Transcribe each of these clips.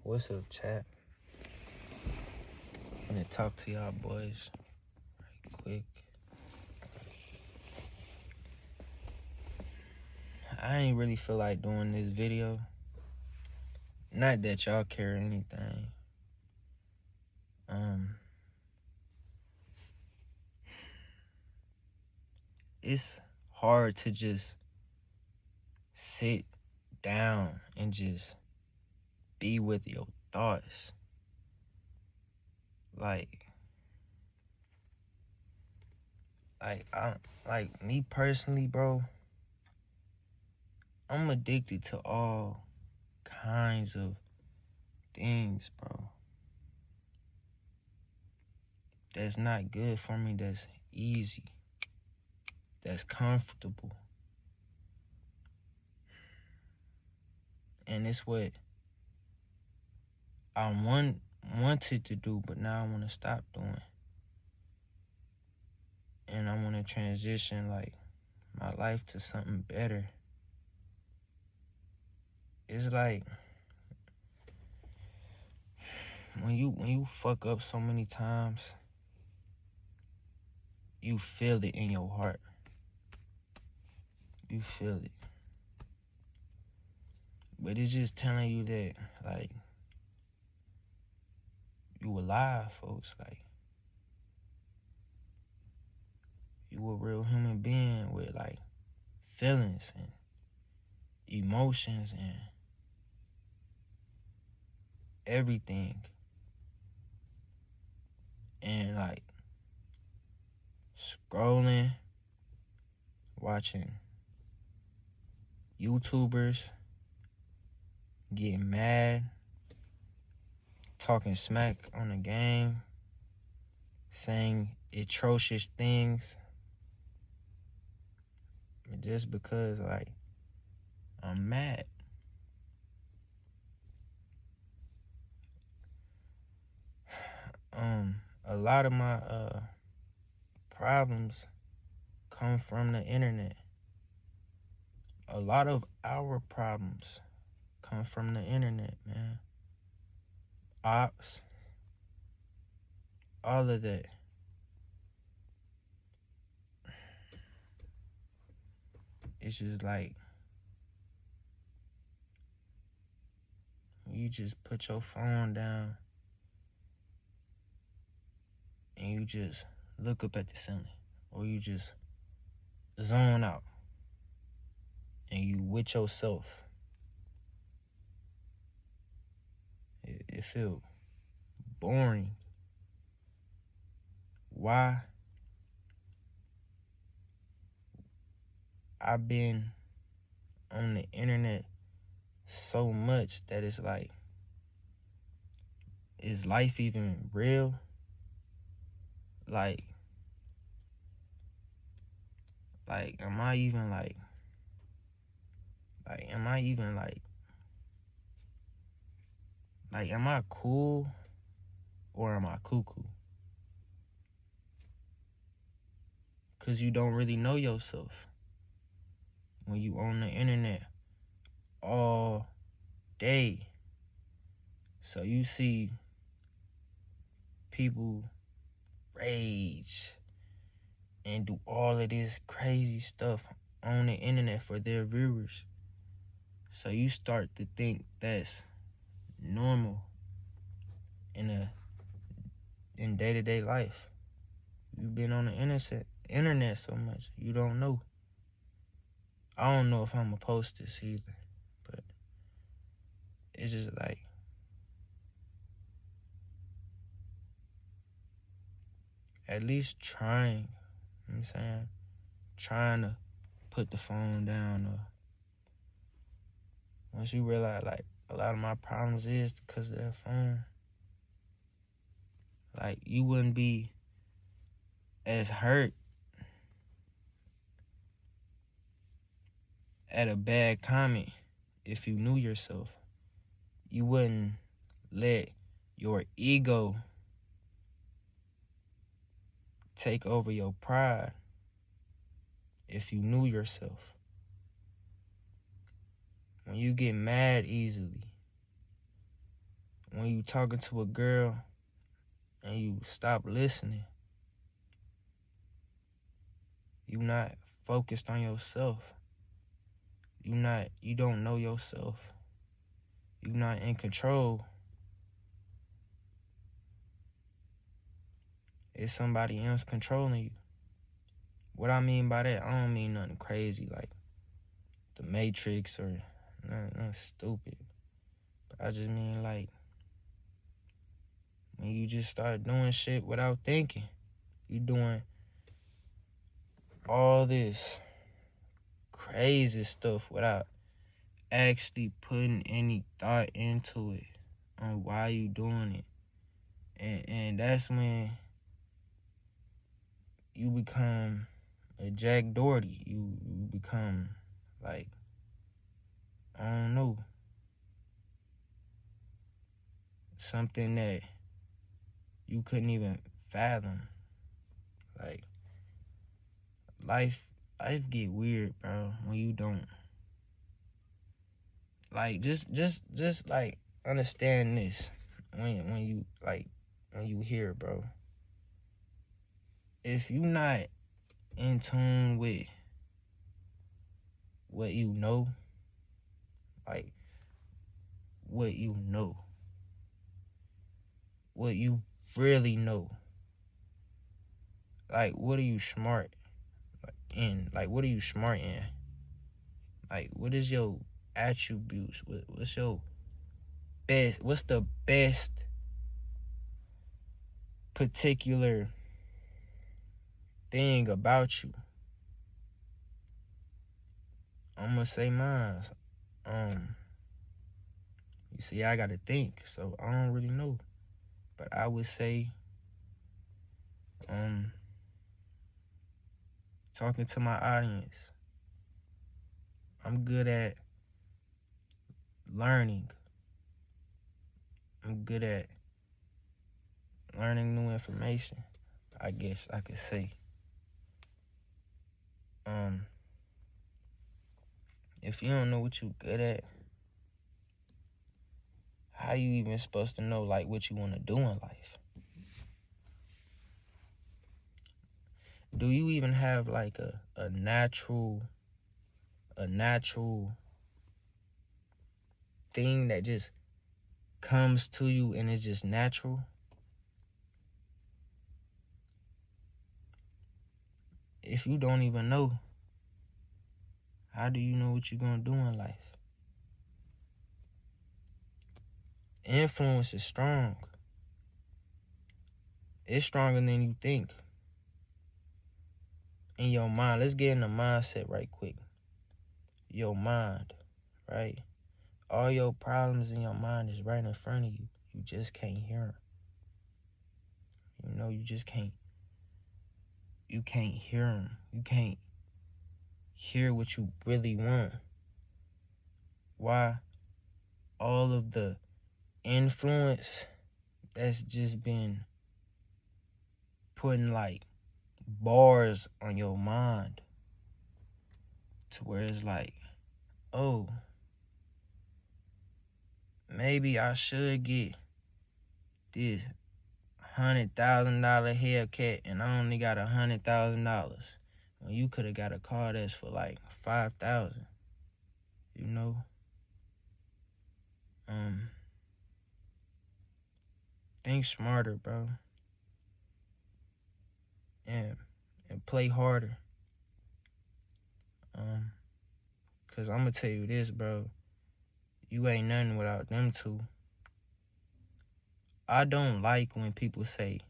What's up, chat? I'm gonna talk to y'all boys right quick. I ain't really feel like doing this video. Not that y'all care or anything. It's hard to just sit down and just be with your thoughts. Like me personally, bro, I'm addicted to all kinds of things, bro. That's not good for me, that's easy, that's comfortable. And it's what I wanted to do, but now I want to stop doing. And I want to transition like my life to something better. It's like when you fuck up so many times, you feel it in your heart. You feel it. But it's just telling you that, like, you alive, folks. Like, you a real human being with, like, feelings and emotions and everything. And, like, scrolling, watching YouTubers, getting mad, talking smack on the game, saying atrocious things, just because, like, I'm mad. A lot of my problems come from the internet. A lot of our problems come from the internet, man. Ops, all of that. It's just like, you just put your phone down and you just look up at the ceiling, or you just zone out and you with yourself. It feel boring. Why? I've been on the internet so much that it's like, is life even real? Like, am I even am I cool or am I cuckoo? Cause you don't really know yourself when you on the internet all day. So you see people rage and do all of this crazy stuff on the internet for their viewers. So you start to think that's normal in day-to-day life. You've been on the internet so much, you don't know. I don't know if I'm gonna post this either, but it's just like, at least trying, you know what I'm saying? Trying to put the phone down, or once you realize, like, a lot of my problems is because of that phone. Like, you wouldn't be as hurt at a bad comment if you knew yourself. You wouldn't let your ego take over your pride if you knew yourself. When you get mad easily, when you talking to a girl and you stop listening, you not focused on yourself. You don't know yourself. You're not in control. It's somebody else controlling you. What I mean by that, I don't mean nothing crazy like the Matrix or nothing stupid. But I just mean like when you just start doing shit without thinking. You doing all this crazy stuff without actually putting any thought into it on why you doing it. And that's when you become a Jack Doherty. You become like, I don't know, something that you couldn't even fathom. Like life get weird, bro, when you don't like just like understand this when you hear, bro. If you not in tune with what you know, like what you know, what you really know, like what are you smart in? Like what are you smart in? Like what is your attributes? What's your best? What's the best particular thing about you? I'm gonna say mine. You see, I gotta think, so I don't really know. But I would say, talking to my audience, I'm good at learning. I'm good at learning new information, I guess I could say. If you don't know what you good at, how you even supposed to know like what you want to do in life? Do you even have like a natural thing that just comes to you and it's just natural? If you don't even know, how do you know what you're gonna do in life? Influence is strong. It's stronger than you think. In your mind, let's get in the mindset right quick. Your mind, right? All your problems in your mind is right in front of you. You just can't hear them. You know, you just can't. You can't hear them. You can't hear what you really want. Why? All of the influence that's just been putting like bars on your mind to where it's like, oh, maybe I should get this $100,000 haircut and I only got $100,000 when you could have got a car that's for like $5,000. You know, think smarter, bro, and play harder. Cause I'm gonna tell you this, bro, you ain't nothing without them two. I don't like when people say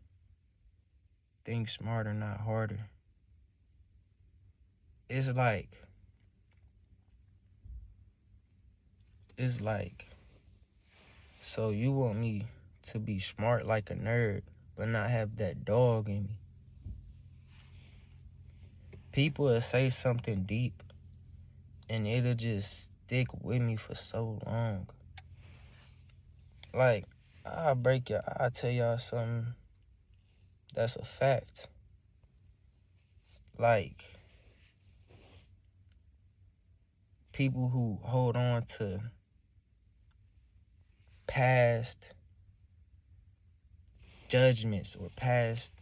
think smarter, not harder. It's like, so you want me to be smart like a nerd, but not have that dog in me? People will say something deep, and it'll just stick with me for so long. Like, I'll tell y'all something that's a fact. Like, people who hold on to past judgments or past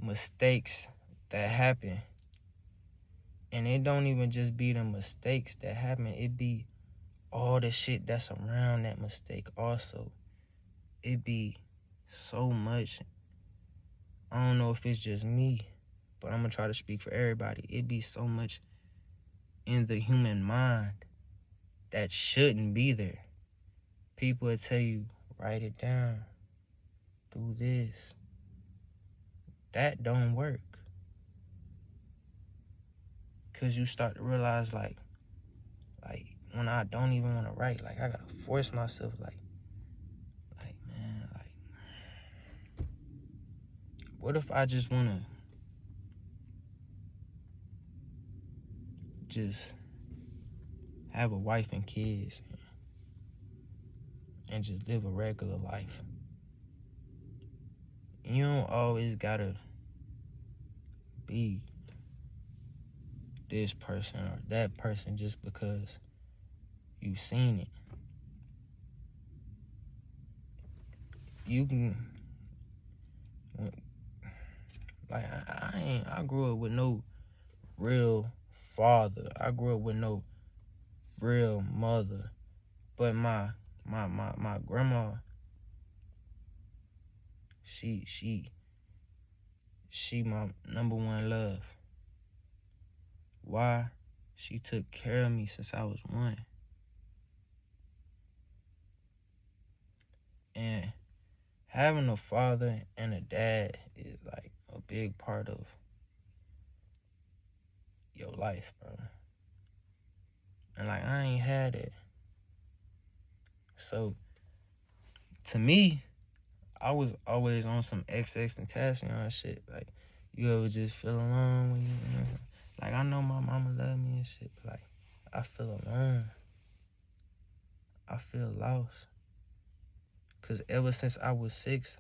mistakes that happen. And it don't even just be the mistakes that happen. It be all the shit that's around that mistake also. It be so much. I don't know if it's just me, but I'm gonna try to speak for everybody. It be so much in the human mind that shouldn't be there. People will tell you, write it down, do this. That don't work. Cause you start to realize like when I don't even want to write, like I gotta force myself, like man, like what if I just wanna just have a wife and kids and just live a regular life? You don't always gotta be this person or that person just because you've seen it. You can, like, I grew up with no real father. I grew up with no real mother. But my grandma, she my number one love. Why? She took care of me since I was 1. And having a father and a dad is like a big part of your life, bro. And like I ain't had it. So to me, I was always on some XXXTentacion shit. Like, you ever just feel alone when you know? Like, I know my mama love me and shit, but like, I feel alone. I feel lost. Cause ever since I was 6,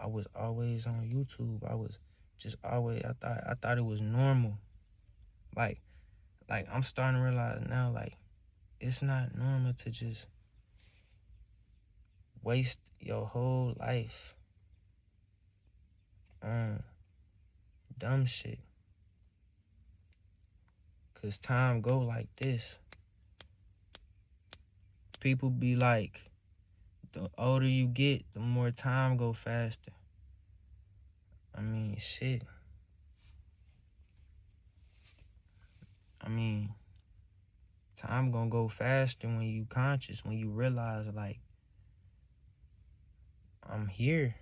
I was always on YouTube. I was just always, I thought it was normal. Like I'm starting to realize now, like, it's not normal to just waste your whole life on dumb shit. Cause time go like this. People be like, the older you get, the more time go faster. I mean, shit. I mean, time gonna go faster when you conscious, when you realize, like, I'm here,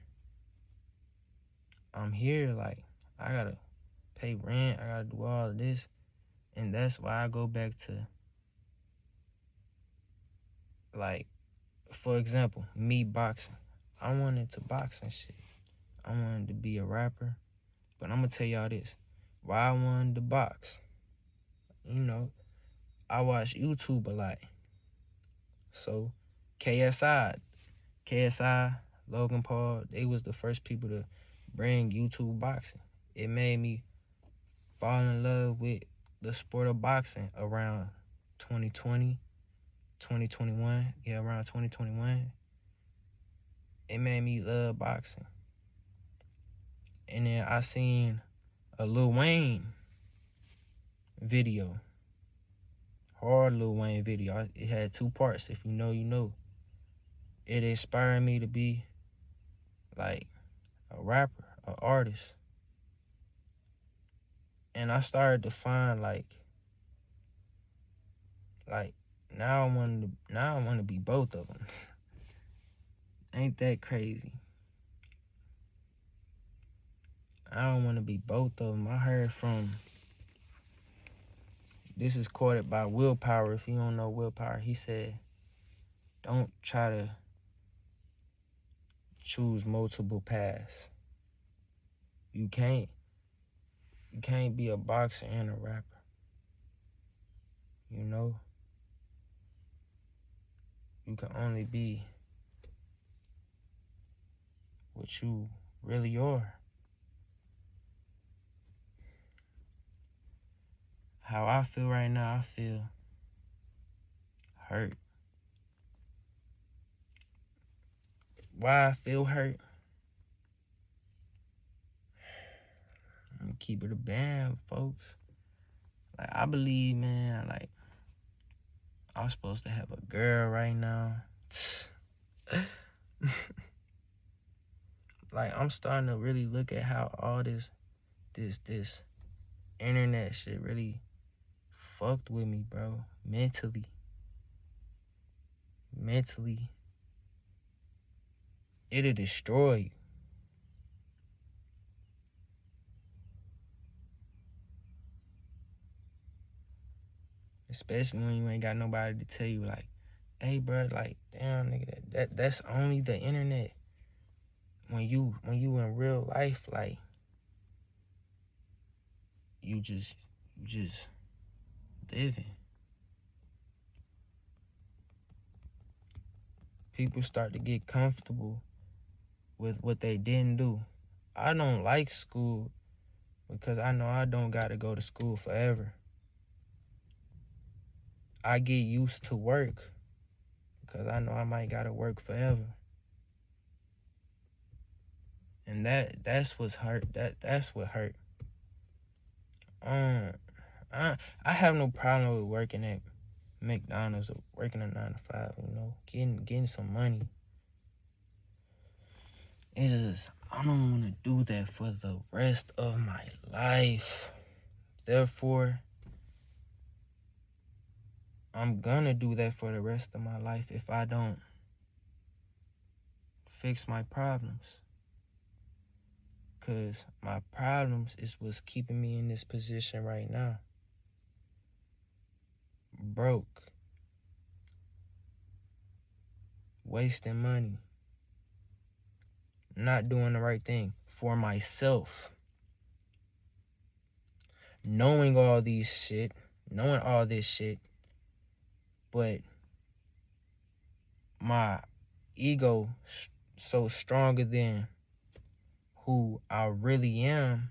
like, I gotta pay rent, I gotta do all of this. And that's why I go back to, like, for example, me boxing. I wanted to box and shit. I wanted to be a rapper. But I'm gonna tell y'all this. Why I wanted to box. You know, I watch YouTube a lot. So, KSI, Logan Paul, they was the first people to bring YouTube boxing. It made me fall in love with the sport of boxing around 2020, 2021. Yeah, around 2021. It made me love boxing. And then I seen a Lil Wayne video. Hard Lil Wayne video. It had 2 parts. If you know, you know. It inspired me to be like a rapper, an artist. And I started to find like now I want to be both of them. Ain't that crazy? I don't want to be both of them. I heard from, this is quoted by Willpower. If you don't know Willpower, he said, don't try to choose multiple paths. You can't be a boxer and a rapper. You know? You can only be what you really are. How I feel right now, I feel hurt. Why I feel hurt? keep it a band, folks. Like, I believe, man, like, I'm supposed to have a girl right now. Like, I'm starting to really look at how all this internet shit really fucked with me, bro. Mentally. It'll destroy you. Especially when you ain't got nobody to tell you, like, hey, bro, like, damn, nigga, that's only the internet. When you in real life, like, you just living. People start to get comfortable with what they didn't do. I don't like school because I know I don't gotta go to school forever. I get used to work because I know I might gotta work forever. And that's what's hurt. That's what hurt. I have no problem with working at McDonald's or working a 9 to 5, you know, getting some money. It's just, I don't want to do that for the rest of my life. Therefore, I'm gonna do that for the rest of my life if I don't fix my problems. Because my problems is what's keeping me in this position right now. Broke. Wasting money. Not doing the right thing for myself. Knowing all this shit, but my ego so stronger than who I really am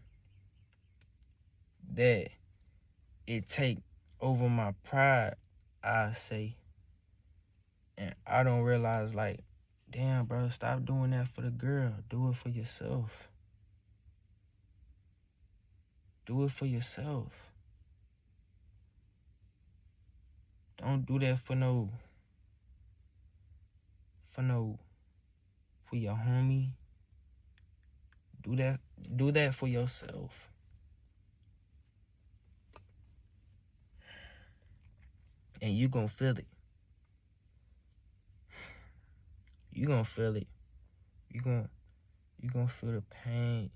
that it take over my pride, I say. And I don't realize, like, damn, bro, stop doing that for the girl. Do it for yourself. Do it for yourself. Don't do that for your homie. Do that for yourself. And you gonna feel it. You gonna feel it. You gonna feel the pain.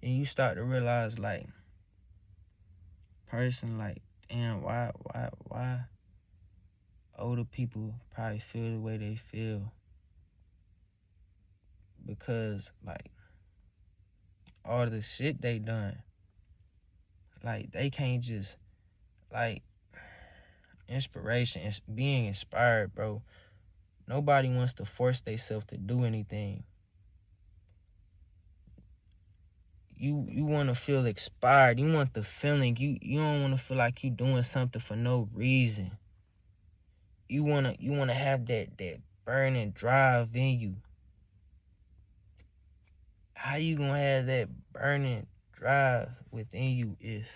And you start to realize, like, person, like, damn, why older people probably feel the way they feel. Because, like, all the shit they done, like, they can't just, like, inspiration, being inspired, bro. Nobody wants to force themselves to do anything. You want to feel inspired. You want the feeling. You don't want to feel like you doing something for no reason. You wanna have that burning drive in you. How you gonna have that burning drive within you if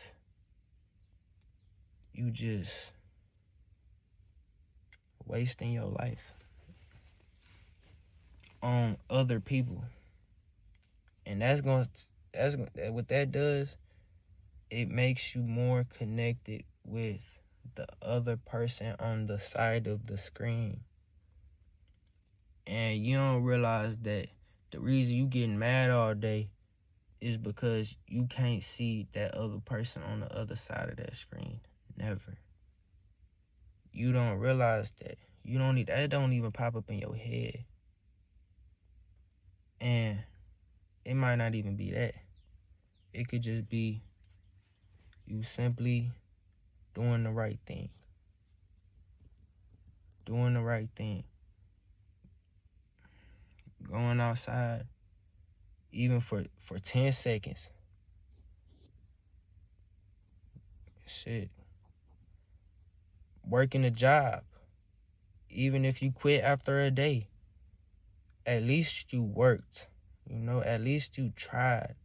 you just wasting your life on other people? And what that does, it makes you more connected with the other person on the side of the screen. And you don't realize that the reason you getting mad all day is because you can't see that other person on the other side of that screen. Never. You don't realize that. That don't even pop up in your head. And it might not even be that. It could just be you simply doing the right thing. Doing the right thing. Going outside, even for 10 seconds. Shit. Working a job. Even if you quit after a day, at least you worked. You know, at least you tried.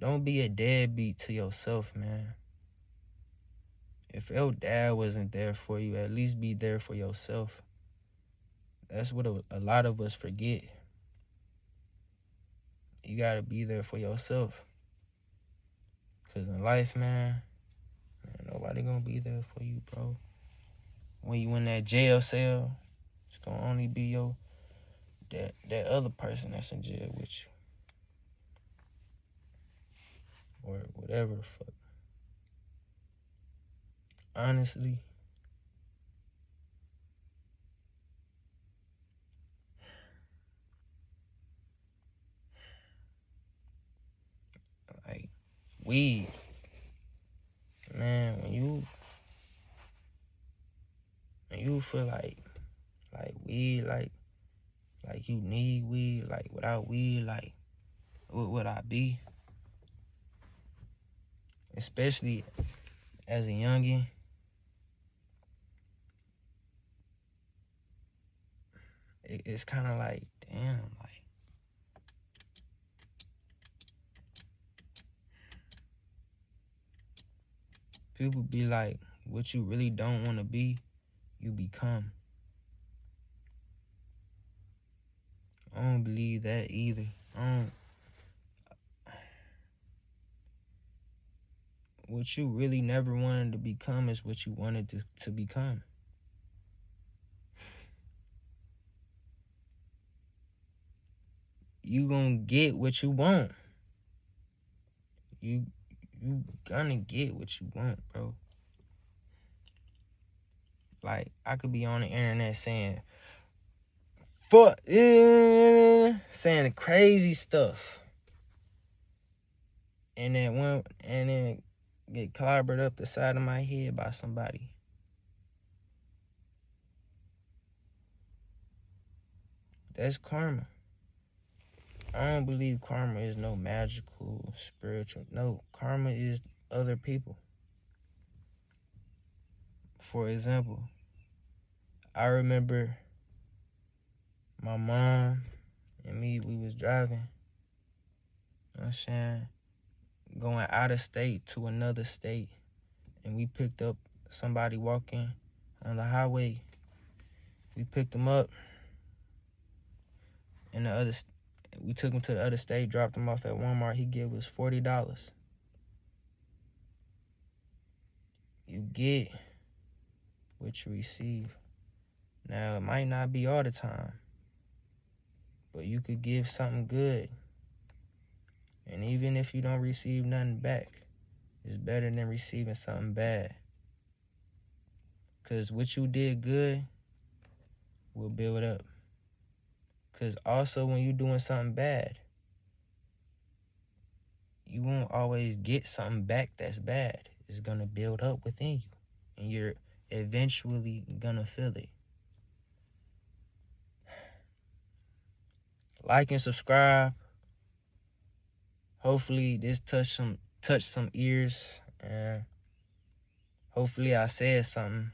don't be a deadbeat to yourself, man. If your dad wasn't there for you, at least be there for yourself. That's what a lot of us forget. You gotta be there for yourself. Cause in life, man, nobody gonna be there for you, bro. When you in that jail cell, it's gonna only be that other person that's in jail with you. Or whatever the fuck. Honestly, like, weed, man, when you feel like weed, like you need weed, like without weed, like what would I be? Especially as a youngin', it's kind of like, damn, like, people be like, what you really don't want to be, you become. I don't believe that either. What you really never wanted to become is what you wanted to become. You gonna get what you want. You gonna get what you want, bro. Like, I could be on the internet saying, fuck, saying crazy stuff. And then get clobbered up the side of my head by somebody. That's karma. I don't believe karma is no magical, spiritual. No, karma is other people. For example, I remember my mom and me, we was driving, you know what I'm saying, going out of state to another state, and we picked up somebody walking on the highway. We picked him up, and we took him to the other state, dropped him off at Walmart. He gave us $40. You get what you receive. Now, it might not be all the time, but you could give something good. And even if you don't receive nothing back, it's better than receiving something bad. Because what you did good will build up. Because also when you're doing something bad, you won't always get something back that's bad. It's going to build up within you. And you're eventually going to feel it. Like and subscribe. Hopefully this touched some ears. And hopefully I said something